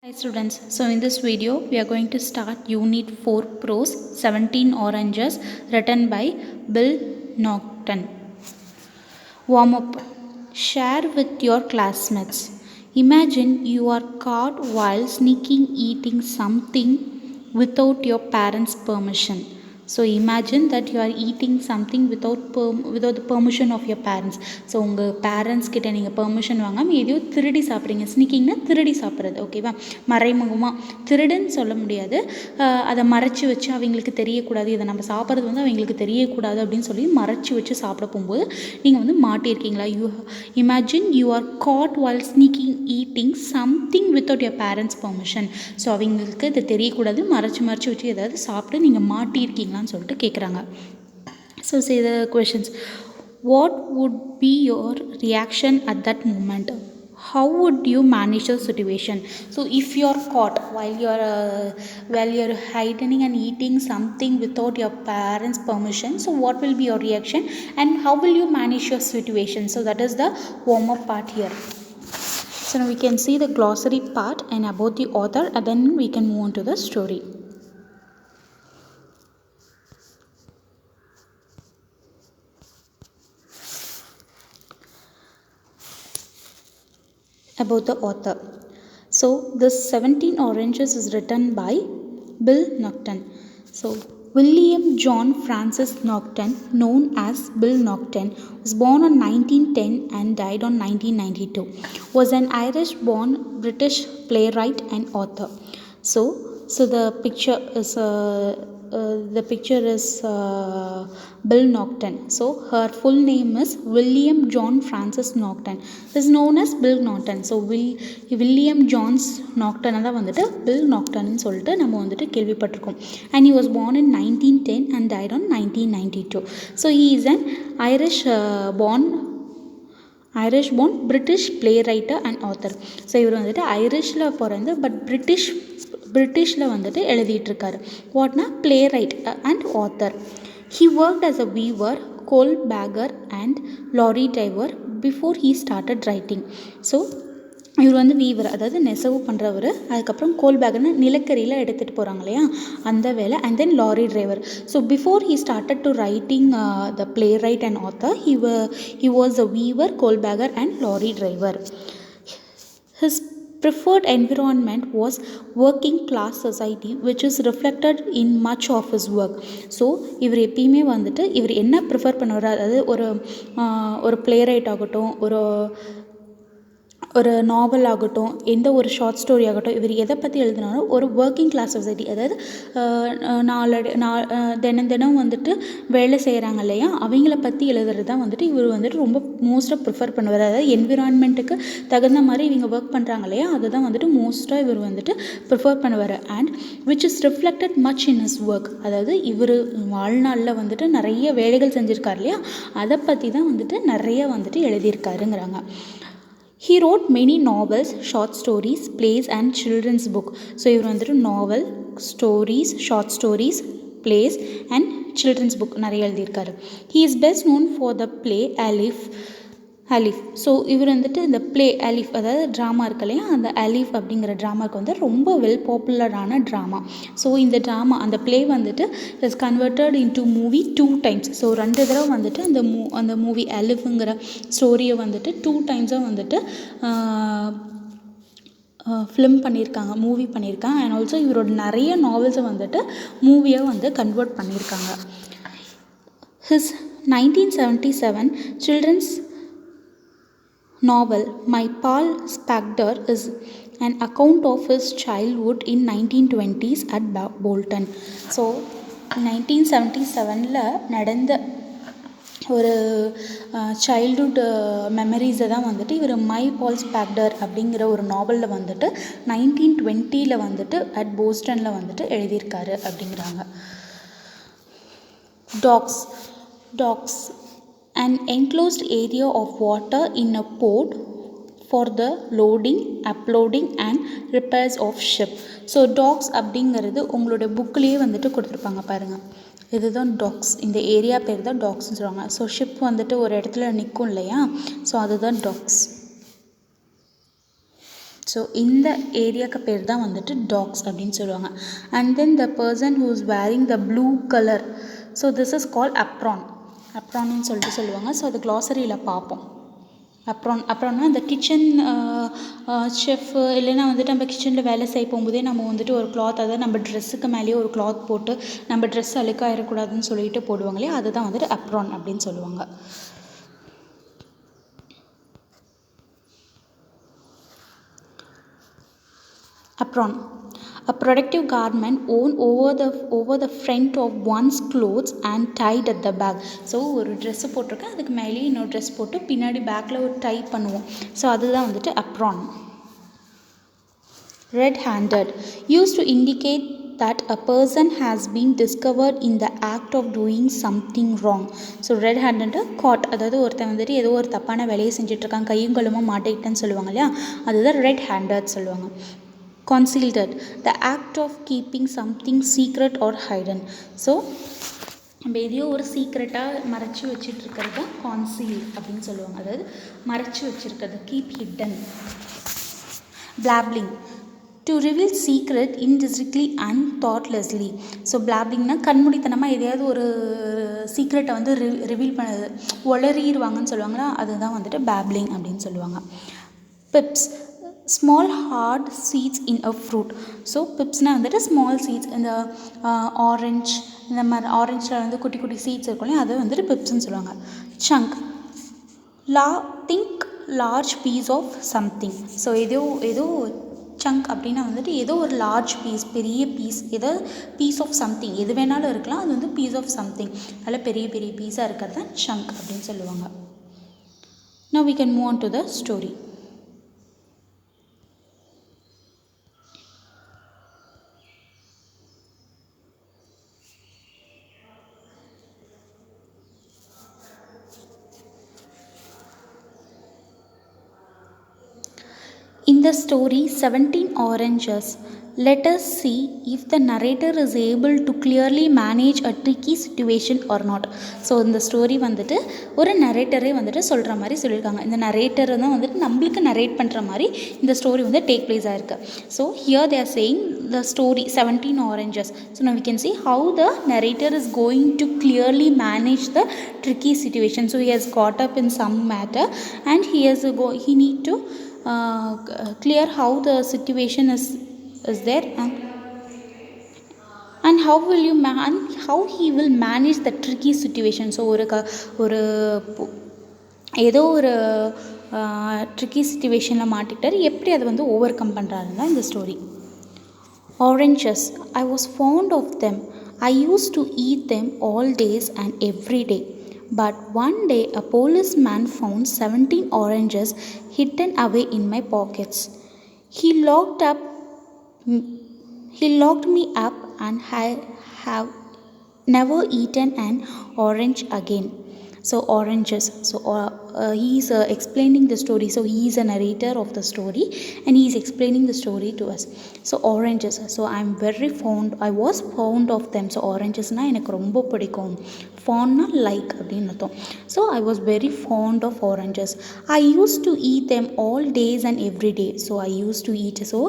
Hi students, so in this video we are going to start Unit 4 Prose 17 Oranges written by Bill Norton. Warmup. Share with your classmates. Imagine you are caught while sneaking eating something without your parents' permission. So imagine that you are eating something without the permission of your parents. So உங்கள் parents கிட்ட நீங்கள் permission வாங்காமல் எதையோ திருடி சாப்பிட்றீங்க. ஸ்னீக்கிங்னா திருடி சாப்பிட்றது, ஓகேவா? மறைமுகமாக திருடுன்னு சொல்ல முடியாது, அதை மறைச்சி வச்சு அவங்களுக்கு தெரியக்கூடாது, இதை நம்ம சாப்பிட்றது வந்து அவங்களுக்கு தெரியக்கூடாது அப்படின்னு சொல்லி மறைச்சி வச்சு சாப்பிட போகும்போது நீங்கள் வந்து மாட்டியிருக்கீங்களா? Imagine you are caught while sneaking eating something without your parents' permission. So அவங்களுக்கு இது தெரியக்கூடாது, மறைச்சி வச்சு ஏதாவது சாப்பிட்டு நீங்கள் மாட்டியிருக்கீங்களான்னு சொல்லிட்டு கேட்குறாங்க. So say the questions. What would be your reaction at that moment? How would you manage the situation? So if you are caught while you are hiding and eating something without your parents' permission, so what will be your reaction and how will you manage your situation? So that is the warm-up part here. So now we can see the glossary part and about the author, and then we can move on to the story. About the author. So the 17 Oranges is written by Bill Norton. So William John Francis Norton, known as Bill Norton, was born on 1910 and died on 1992. Was an Irish-born British playwright and author. So the picture is Bill Norton. So her full name is William John Francis Norton. Is known as Bill Norton. So William John Norton தான் வந்துட்டு Bill Norton சொல்லிட்டு நம்ம வந்துட்டு கேள்விப்பட்டிருக்கோம். And he was born in 1910 and died on 1992. So he is an Irish-born British playwright and author. So இவர் வந்துட்டு ஐரிஷில் பிறந்து but பிரிட்டிஷில் வந்துட்டு எழுதிட்டுருக்காரு. வாட்னா playwright and author. He worked as a weaver, coal bagger and lorry driver before he started writing. So இவர் வந்து viewer, அதாவது நெசவு பண்ணுறவர், அதுக்கப்புறம் கோல் பேக்னு நிலக்கரியில் எடுத்துகிட்டு போகிறாங்க இல்லையா அந்த வேலை, and then lorry driver. So before he started to writing the play right and author, he was a weaver, coal bagger and lorry driver. His preferred environment was working class society, which is reflected in much of his work. So இவர் எப்பயுமே வந்துட்டு இவர் என்ன prefer பண்ணுவார், அதாவது ஒரு play right ஆகட்டும், ஒரு நாவல் ஆகட்டும், எந்த ஒரு ஷார்ட் ஸ்டோரி ஆகட்டும், இவர் எதை பற்றி எழுதினாலும் ஒரு ஒர்க்கிங் கிளாஸ் சொசைட்டி, அதாவது தினம் வந்துட்டு வேலை செய்கிறாங்க இல்லையா அவங்கள பற்றி எழுதுறது தான் வந்துட்டு இவர் வந்துட்டு ரொம்ப மோஸ்ட்டாக ப்ரிஃபர் பண்ணுவார். அதாவது என்விரான்மெண்ட்டுக்கு தகுந்த மாதிரி இவங்க ஒர்க் பண்ணுறாங்க இல்லையா அதுதான் வந்துட்டு மோஸ்ட்டாக இவர் வந்துட்டு ப்ரிஃபர் பண்ணுவார். And which is reflected much in his work, அதாவது இவர் வாழ்நாளில் வந்துட்டு நிறைய வேலைகள் செஞ்சுருக்கார் இல்லையா அதை பற்றி தான் வந்துட்டு நிறைய வந்துட்டு எழுதியிருக்காருங்கிறாங்க. He wrote many novels, short stories, plays and children's book. So இவர் வந்துட்டு novel, stories, short stories, plays and children's book நிறைய எழுதியிருக்காரு. He is best known for the play Alif. So இவர் வந்துட்டு இந்த பிளே அலிஃப், அதாவது ட்ராமா இருக்கு இல்லையா அந்த அலிஃப் அப்படிங்கிற ட்ராமாவுக்கு வந்து ரொம்ப வெல் பாப்புலரான ட்ராமா. ஸோ இந்த ட்ராமா அந்த பிளே வந்துட்டு is converted into movie 2 times. So 2 தடவை வந்துட்டு அந்த மூவி அலிஃபுங்கிற ஸ்டோரியை வந்துட்டு 2 times வந்துட்டு ஃபிலிம் பண்ணியிருக்காங்க, மூவி பண்ணியிருக்காங்க. அண்ட் ஆல்சோ இவரோட நிறைய நாவல்ஸை வந்துட்டு மூவியாக வந்து கன்வெர்ட் பண்ணியிருக்காங்க. His 1977 children's novel My Paul Spector is an account of his childhood in 1920s at Bolton. So 1977 நடந்த ஒரு சைல்ட்ஹுட் மெமரிஸை தான் வந்துட்டு இவர் மை பால் ஸ்பெக்டர் அப்படிங்கிற ஒரு நாவலில் வந்துட்டு 1920 வந்துட்டு அட் போஸ்டனில் வந்துட்டு எழுதியிருக்காரு அப்படிங்கிறாங்க. Docks an enclosed area of water in a port for the loading, uploading and repairs of ship. So docks அப்படிங்கிறது உங்களோட புக்லேயே வந்துட்டு கொடுத்துருப்பாங்க பாருங்கள், இதுதான் டாக்ஸ், இந்த ஏரியா பேர் தான் டாக்ஸ்ன்னு சொல்லுவாங்க. ஸோ ஷிப் வந்துட்டு ஒரு இடத்துல நிற்கும் இல்லையா, ஸோ அதுதான் டாக்ஸ். ஸோ இந்த ஏரியாவுக்கு பேர் தான் வந்துட்டு டாக்ஸ் அப்படின்னு சொல்லுவாங்க. And then the person who is wearing the blue colour, so this is called apron. அப்ரான்னு சொல்லிட்டு சொல்லுவாங்க. ஸோ அது க்ளாசரியில் பார்ப்போம். அப்புறம்னா இந்த கிச்சன் ஷெஃப்பு இல்லைன்னா வந்துட்டு நம்ம கிச்சனில் வேலை செய்ய போகும்போதே நம்ம வந்துட்டு ஒரு கிளாத், அதாவது நம்ம ட்ரெஸ்ஸுக்கு மேலேயே ஒரு கிளாத் போட்டு நம்ம ட்ரெஸ் அழுக்காயிடக்கூடாதுன்னு சொல்லிட்டு போடுவாங்க இல்லையா, அதுதான் வந்துட்டு அப்ரான் அப்படின்னு சொல்லுவாங்க. Apron, a protective garment worn over the front of one's clothes and tied at the back. So ஒரு ட்ரெஸ்ஸு போட்டிருக்கேன், அதுக்கு மேலேயே இன்னொரு ட்ரெஸ் போட்டு பின்னாடி பேக்கில் ஒரு டை பண்ணுவோம். ஸோ அதுதான் வந்துட்டு apron. Red-handed, used to indicate that a person has been discovered in the act of doing something wrong. So red handed caught, அதாவது ஒருத்தன் வந்துட்டு ஏதோ ஒரு தப்பான வேலையை செஞ்சிட்ருக்கான், கையும் கழுமா மாட்டிக்கிட்டேன்னு சொல்லுவாங்க இல்லையா, அதுதான் ரெட் ஹேண்டட் சொல்லுவாங்க. Concealed, the act of keeping something secret or hidden. So நம்ம எதையோ ஒரு சீக்ரெட்டாக மறைச்சி வச்சிட்ருக்கிறது தான் கான்சீல் அப்படின்னு சொல்லுவாங்க, அதாவது மறைச்சி வச்சுருக்கிறது, keep hidden. Blabbling, to reveal secret indiscreetly and thoughtlessly. So பிளாப்லிங்னா கண்மூடித்தனமாக எதையாவது ஒரு சீக்ரெட்டை வந்து ரிவீல் பண்ணது, உளறிடுவாங்கன்னு சொல்லுவாங்களா, அதுதான் வந்துட்டு பேப்லிங் அப்படின்னு சொல்லுவாங்க. Pips, small hard seeds in a fruit. So பிப்ஸ்னால் வந்துட்டு ஸ்மால் சீட்ஸ், இந்த ஆரஞ்ச் இந்த மாதிரி ஆரஞ்சில் வந்து குட்டி குட்டி சீட்ஸ் இருக்கும் இல்லையா, அதை வந்துட்டு பிப்ஸ்ன்னு சொல்லுவாங்க. Chunk, think large piece of something. So ஏதோ சங்க் அப்படின்னா வந்துட்டு ஏதோ ஒரு லார்ஜ் பீஸ், பெரிய பீஸ், ஏதோ பீஸ் ஆஃப் சம்திங், எது வேணாலும் இருக்கலாம், அது வந்து பீஸ் ஆஃப் சம்திங், அதில் பெரிய பெரிய பீஸாக இருக்கிறது தான் சங்க் அப்படின்னு சொல்லுவாங்க. Now we can move on to the story. In the story 17 Oranges, let us see if the narrator is able to clearly manage a tricky situation or not. So இந்த story வந்துட்டு ஒரு நரேட்டரே வந்துட்டு சொல்கிற மாதிரி சொல்லியிருக்காங்க. இந்த நரேட்டர் தான் வந்துட்டு நம்மளுக்கு நரேட் பண்ணுற மாதிரி இந்த ஸ்டோரி வந்து டேக் பிளேஸ் ஆகிருக்கு. So here they are saying the story 17 Oranges. So now we can see how the narrator is going to clearly manage the tricky situation. So he has got up in some matter and he need to clear how the situation is there and how he will manage the tricky situation. So ஒரு ஏதோ ஒரு tricky சிச்சுவேஷனில் மாட்டிக்கிட்டார், எப்படி அதை வந்து over come பண்ணுறாருன்னு தான் இந்த story. Oranges, I was fond of them. I used to eat them all days and every day. But one day a policeman found 17 oranges hidden away in my pockets. He locked me up and I have never eaten an orange again. So oranges, so he is explaining the story. So he is a narrator of the story and he is explaining the story to us. So oranges, so I was fond of them. So oranges na எனக்கு ரொம்ப பிடிக்கும், fond like அப்படின்னு அர்த்தம். So I was very fond of oranges. I used to eat them all days and every day. So I used to eat, so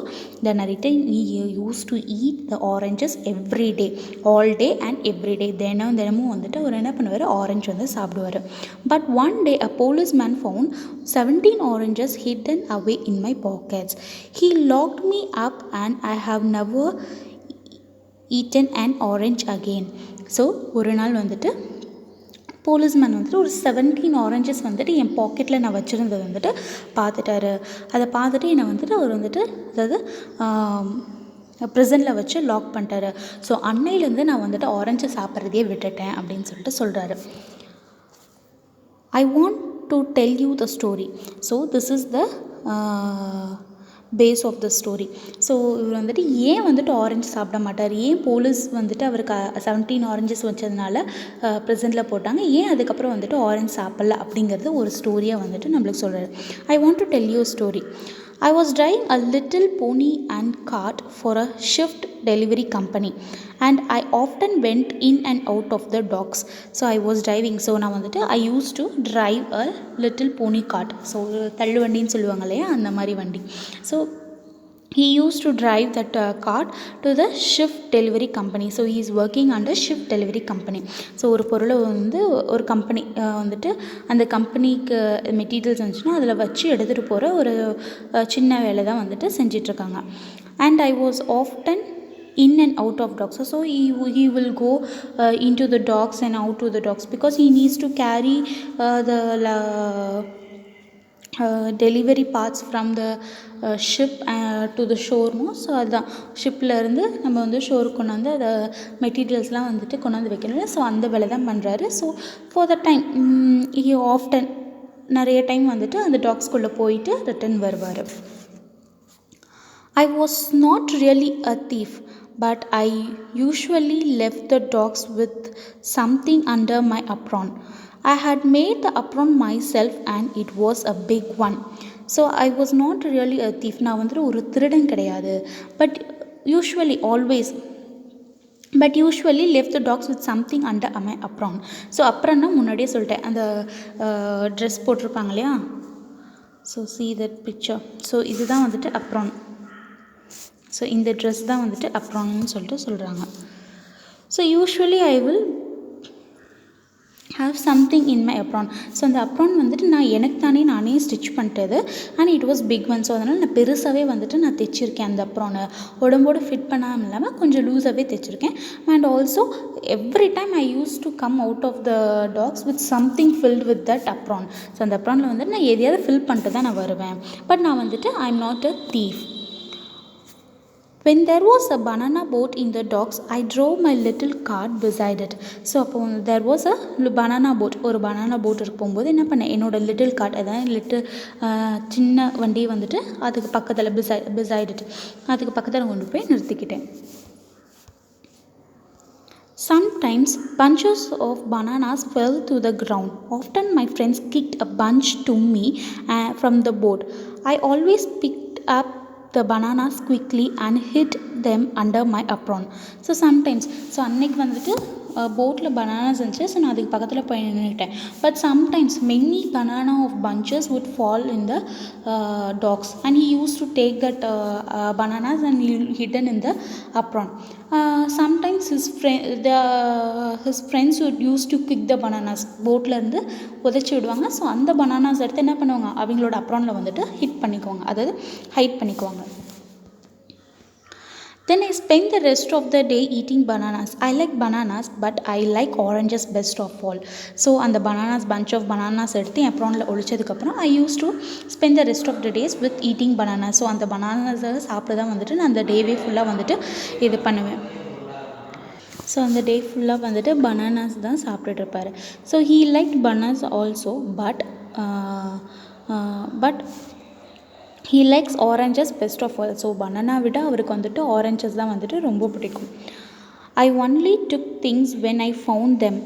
the narrator he used to eat the oranges every day, all day and every day. தினமும் வந்துட்டு அவர் என்ன பண்ணுவார், orange வந்து சாப்பிடுவார். But one day a policeman found 17 oranges hidden away in my pockets. He locked me up and I have never eaten an orange again. So ஒரு நாள் வந்துட்டு policeman வந்துட்டு ஒரு 17 ஆரஞ்சஸ் வந்துட்டு என் பாக்கெட்டில் நான் வச்சுருந்தது வந்துட்டு பார்த்துட்டாரு. அதை பார்த்துட்டு என்னை வந்துட்டு அவர் வந்துட்டு அதாவது ப்ரிசனில் வச்சு லாக் பண்ணிட்டாரு. ஸோ அன்னையிலேருந்து நான் வந்துட்டு ஆரஞ்சு சாப்பிட்றதையே விட்டுட்டேன் அப்படின்னு சொல்லிட்டு சொல்கிறாரு. I want to tell you the story. So this is the base of the story. So இவர் வந்துட்டு ஏன் வந்துட்டு ஆரஞ்சு சாப்பிட மாட்டார், ஏன் போலீஸ் வந்துட்டு அவருக்கு 17 ஆரஞ்சஸ் வச்சதுனால ப்ரெசென்ட்டில் போட்டாங்க, ஏன் அதுக்கப்புறம் வந்துட்டு ஆரஞ்சு சாப்பிட்ல அப்படிங்கிறது ஒரு ஸ்டோரியாக வந்துட்டு நம்மளுக்கு சொல்கிறாரு. I want to tell you story. I was driving a little pony and cart for a shift delivery company and I often went in and out of the docks. So I was driving, so நான் வந்துட்டு I used to drive a little pony cart. So தள்ளு வண்டின்னு சொல்லுவாங்க இல்லையா, அந்த மாதிரி வண்டி. So he used to drive that cart to the shift delivery company. So he is working under shift delivery company. So ஒரு பொருளை வந்து ஒரு கம்பெனி வந்துட்டு அந்த கம்பெனிக்கு மெட்டீரியல்ஸ் இருந்துச்சுன்னா அதில் வச்சு எடுத்துகிட்டு போகிற ஒரு சின்ன வேலை தான் வந்துட்டு செஞ்சிட்ருக்காங்க. And I was often in and out of dogs. So he will go into the dogs and out to the dogs because he needs to carry the delivery parts from the ship to the ஷோர்னு. So அதுதான் ஷிப்லேருந்து நம்ம வந்து ஷோருக்கு கொண்டு வந்து அதை மெட்டீரியல்ஸ்லாம் வந்துட்டு கொண்டு வந்து வைக்கணும். ஸோ அந்த வேலை தான் பண்ணுறாரு. So for the time he often நிறைய டைம் வந்துட்டு அந்த டாக்ஸ்குள்ளே போயிட்டு ரிட்டன் வருவார். I was not really a thief, but I usually left the dogs with something under my apron. I had made the apron myself and it was a big one. So I was not really a thief. நான் வந்துட்டு ஒரு திருடன் கிடையாது. But usually left the dogs with something under my apron. So அப்புறம்னா முன்னாடியே சொல்லிட்டேன், அந்த dress போட்டிருப்பாங்க இல்லையா. So see that picture. So இதுதான் வந்துட்டு அப்ரான். ஸோ இந்த ட்ரெஸ் தான் வந்துட்டு அப்ரான்னு சொல்லிட்டு சொல்கிறாங்க. So usually I will have something in my apron. So அந்த அப்ரான் வந்துட்டு நான் எனக்கு நானே ஸ்டிச் பண்ணிட்டது. And it was big one. So அதனால் நான் பெருசாகவே வந்துட்டு நான் தைச்சிருக்கேன். அந்த அப்ரானை உடம்போடு ஃபிட் பண்ணாமல் இல்லாமல் கொஞ்சம் லூஸாகவே தைச்சிருக்கேன். And also every time I use to come out of the docks with something filled with that apron. So அந்த அப்ரானில் வந்துட்டு நான் எதையாவது ஃபில் பண்ணிட்டு தான் நான் வருவேன். பட் நான் வந்துட்டு I am not a thief. When there was a banana boat in the docks, I drove my little cart beside it. So அப்போ there was a banana boat. ஒரு banana boat இருக்கு போகும்போது என்ன பண்ணேன், என்னோடய லிட்டில் கார்ட், அதாவது little சின்ன வண்டியை வந்துட்டு அதுக்கு பக்கத்தில் beside it, அதுக்கு பக்கத்தில் கொண்டு போய் நிறுத்திக்கிட்டேன். Sometimes bunches of bananas fell to the ground. Often my friends kicked a bunch to me from the boat. I always picked up the bananas quickly and hid them under my apron. So sometimes, so அன்னைக்கு வந்துட்டு போட்டில் bananas இருந்துச்சு. So நான் அதுக்கு பக்கத்தில் போய் நின்றுட்டேன். But sometimes many banana of bunches would fall in the docks and he use to take that bananas and hidden in the apron. Sometimes his friends would use to kick the bananas. போட்லேருந்து உதச்சி விடுவாங்க. So அந்த bananas எடுத்து என்ன பண்ணுவாங்க, அவங்களோட அப்ரானில் வந்துட்டு hit பண்ணிக்குவாங்க, அதாவது ஹைட் பண்ணிக்குவாங்க. Then I spent the rest of the day eating bananas. I like bananas, but I like oranges best of all. So அந்த bananas, bunch of bananas எடுத்து என் அப்ரானில் ஒழிச்சதுக்கப்புறம் I used to spend the rest of the days with eating bananas. So அந்த பனானாஸை சாப்பிட தான் வந்துட்டு நான் அந்த டேவே ஃபுல்லாக வந்துட்டு இது பண்ணுவேன். ஸோ அந்த டே ஃபுல்லாக வந்துட்டு பனானாஸ் தான் சாப்பிட்டுட்ருப்பார். So he liked bananas also, but he likes oranges best of all. So banana விட அவருக்கு வந்துட்டு ஆரஞ்சஸ் தான் வந்துட்டு ரொம்ப பிடிக்கும். I only took things when I found them.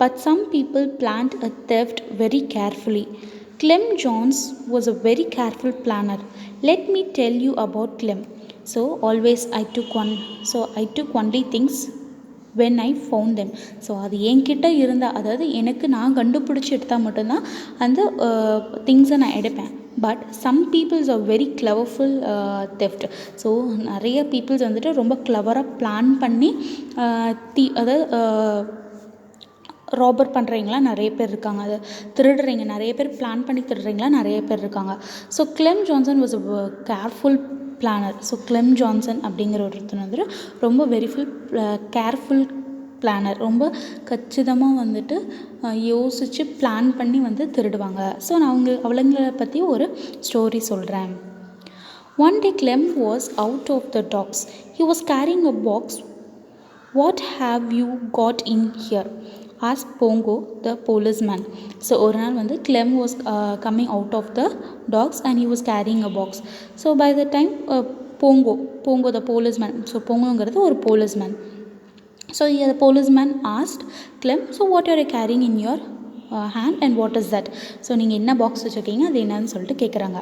But some people planned a theft very carefully. Clem Jones was a very careful planner. Let me tell you about Clem. So always I took only things when I found them. So அது என்கிட்ட இருந்தால், அதாவது எனக்கு நான் கண்டுபிடிச்சி எடுத்தால் மட்டும்தான் அந்த திங்ஸை நான் எடுப்பேன். But some peoples are very cleverful theft. So நிறைய பீப்புள்ஸ் வந்துட்டு ரொம்ப கிளவராக பிளான் பண்ணி அதாவது ராபர் பண்ணுறவங்களாம் நிறைய பேர் இருக்காங்க, அதை திருடுறீங்க நிறைய பேர், பிளான் பண்ணி திருடுறீங்களாம் நிறைய பேர் இருக்காங்க. So Clem Johnson was a careful planar. So Clem Johnson அப்படிங்கிற ஒருத்தர் வந்துட்டு ரொம்ப கேர்ஃபுல் பிளானர், ரொம்ப கச்சிதமாக வந்துட்டு யோசித்து பிளான் பண்ணி வந்து திருடுவாங்க. ஸோ நான் அவங்கள பற்றி ஒரு ஸ்டோரி சொல்கிறேன். One day Clem was out of the docks. He was carrying a box. What have you got in here? Asked Pongo the policeman. So ஒரு நாள் வந்து Clem was coming out of the docks and he was carrying a box. So by the time Pongo the policeman, so Pongoங்கிறது ஒரு policeman. So here the policeman asked Clem, so what are you carrying in your hand and what is that? So நீங்கள் என்ன box வச்சுருக்கீங்க, அது என்னன்னு சொல்லிட்டு கேட்குறாங்க.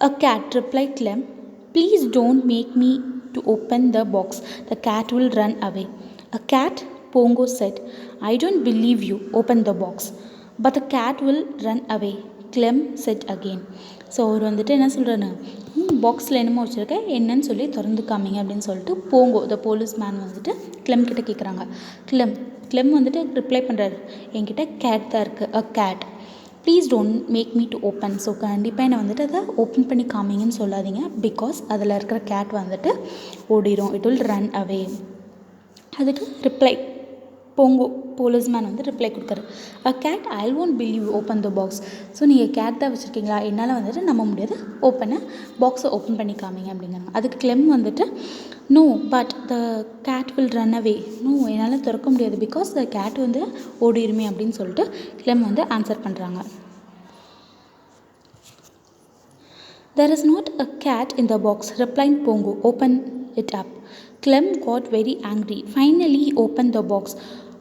A cat, replied Clem. Please don't make me to open the box. The cat will run away. A cat? Pongo said. I don't believe you. Open the box. But the cat will run away. Clem said again. So அவர் வந்துட்டு என்ன சொல்கிறேன்னு, பாக்ஸில் என்னமோ வச்சுருக்கேன், என்னன்னு சொல்லி திறந்து காமிங்க அப்படின்னு சொல்லிட்டு போங்கோ த போலீஸ் மேன் வந்துட்டு கிளெம் கிட்ட கேட்குறாங்க. கிளெம் வந்துட்டு ரிப்ளை பண்ணுறாரு, என்கிட்ட கேட் தான் இருக்குது, a cat, please don't make me to open. So கண்டிப்பாக என்னை வந்துட்டு அதை ஓப்பன் பண்ணி காமிங்கன்னு சொல்லாதீங்க, பிகாஸ் அதில் இருக்கிற கேட் வந்துட்டு ஓடிடும், இட் வில் ரன் அவே. அதுக்கு ரிப்ளை போங்கோ போலீஸ்மேன் வந்து ரிப்ளை கொடுத்தாரு, a cat, I won't believe, open the box. So நீங்கள் கேட் தான் வச்சுருக்கீங்களா, என்னால் வந்துட்டு நம்ப முடியாது, பாக்ஸை ஓப்பன் பண்ணி காமிங்க அப்படிங்கிறாங்க. அதுக்கு கிளெம் வந்துட்டு, no but the cat will run away. No, என்னால் திறக்க முடியாது, பிகாஸ் த கேட் வந்து ஓடிடுமே அப்படின்னு சொல்லிட்டு கிளெம் வந்து ஆன்சர் பண்ணுறாங்க. There is not a cat in the box, replied Pongo. Open it up. Clem got very angry. Finally, he opened the box.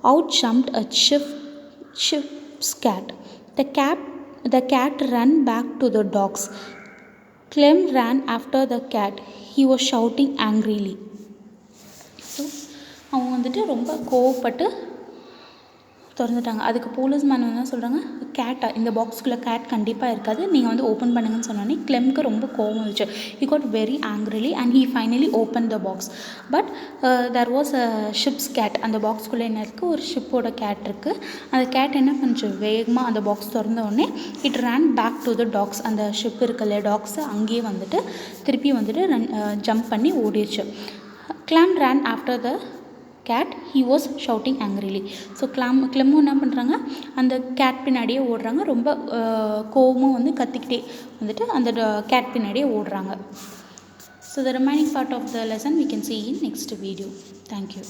Out jumped a ship's cat. The cat ran back to the docks. Clem ran after the cat. He was shouting angrily. So அவங்க வந்துட்டு ரொம்ப கோவப்பட்டு திறந்துட்டாங்க. அதுக்கு policeman என்ன சொல்கிறாங்க, கேட்டா, இந்த பாக்ஸ்குள்ளே gate கண்டிப்பாக இருக்காது, நீங்கள் வந்து ஓப்பன் பண்ணுங்கன்னு சொன்னோன்னே கிளெம்க்கு ரொம்ப கோவம் வந்துச்சு. He got very angrily and he finally open the box. But there was a ships cat. அந்த பாக்ஸ்குள்ளே என்ன இருக்குது, ஒரு ஷிப்போட கேட் இருக்குது. அந்த கேட் என்ன பண்ணுச்சு, வேகமாக அந்த பாக்ஸ் திறந்த உடனே it run back to the docks. அந்த ஷிப் இருக்குல்ல, டாக்ஸு அங்கேயே வந்துட்டு திருப்பி வந்துட்டு ஜம்ப் பண்ணி ஓடிடுச்சு. Clem run after the cat, he was shouting angrily. So கிளெம்மும் என்ன பண்ணுறாங்க, அந்த கேட் பின்னாடியே ஓடுறாங்க, ரொம்ப கோவமும் வந்து கத்திக்கிட்டே வந்துட்டு அந்த கேட் பின்னாடியே ஓடுறாங்க. So the remaining part of the lesson we can see in next video. Thank you.